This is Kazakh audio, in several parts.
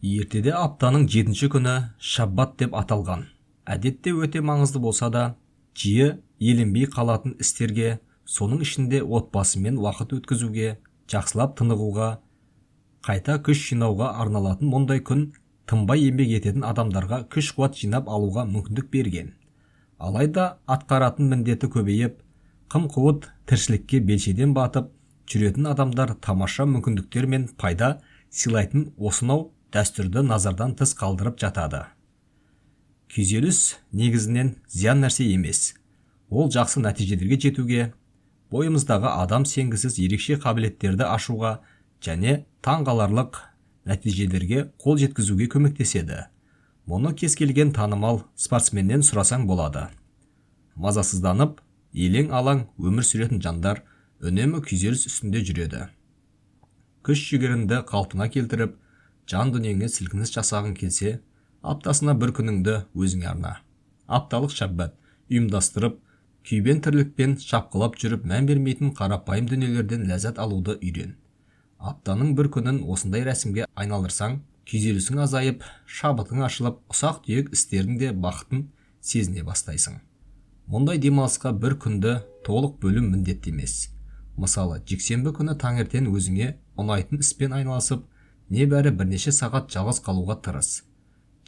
Ертеде аптаның 7-ші күні шаббат деп аталған. Әдетте өте маңызды болса да, жиі еленбей қалатын істерге, соның ішінде отбасымен уақыт өткізуге, жақсылап тынығуға, қайта күш жинауға арналатын мұндай күн тынбай еңбек ететін адамдарға күш-қуат жинап алуға мүмкіндік берген. Алайда атқаратын міндеті көбейіп, қым-қуыт тіршілікке белшеден батып жүретін адамдар тамаша мүмкіндіктер мен пайда сыйлайтын осынау дәстүрді назардан тыс қалдырып жатады. Күйзеліс негізінен зиян нәрсе емес. Ол жақсы нәтижелерге жетуге, бойымыздағы адам сенгісіз ерекше қабілеттерді ашуға және таңғаларлық нәтижелерге қол жеткізуге көмектеседі. Мұны кез келген танымал спортсменнен сұрасаң болады. Мазасызданып, елең-алаң өмір сүретін жандар үнемі күйзеліс үстінде жүреді. Күш-жігеріңді қалпына келтіріп, жан дүниеңе сілкініс жасағың келсе, аптасына бір күніңді өзіңе арна. Апталық шаббат ұйымдастырып, күйбең тірлікпен шапқылап жүріп мән бермейтін қарапайым дүниелерден ләззат алуды үйрен. Аптаның бір күнін осындай рәсімге айналдырсаң, күйзелісің азайып, шабытың ашылып, ұсақ-түйек істердің де бақытын сезіне бастайсың. Мұндай демалысқа бір күнді толық бөлу міндетті емес. Мысалы, жексенбі күні таңертең өзіңе ұнайтын іспен айналысып, небәрі бірнеше сағат жалғыз қалуға тырыс.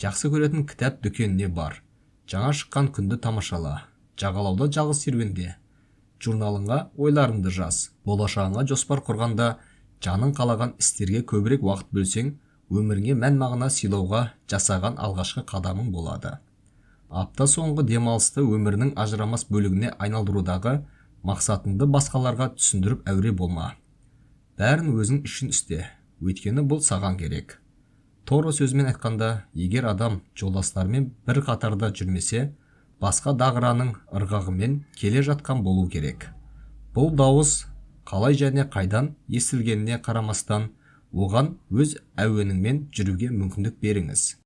Жақсы көретін кітап дүкеніне бар. Жаңа шыққан күнді тамашала. Жағалауда жалғыз серуенде. Журналыңа ойларыңды жаз. Болашағыңа жоспар құрғанда, жаның қалаған істерге көбірек уақыт бөлсең, өміріңе мән-мағына сыйлауға жасаған алғашқы қадамың болады. Апта соңғы демалысты өмірінің ажырамас бөлігіне айналдырудағы мақсатыңды басқаларға түсіндіріп әуре болма. Бәрін өзің үшін істе. Өйткені бұл саған керек. Тура сөзмен айтқанда, егер адам жолдастарымен бір қатарда жүрмесе, басқа дағыраның ырғағымен келе жатқан болу керек. Бұл дауыс қалай және қайдан естілгеніне қарамастан, оған өз әуеніңмен жүруге мүмкіндік беріңіз.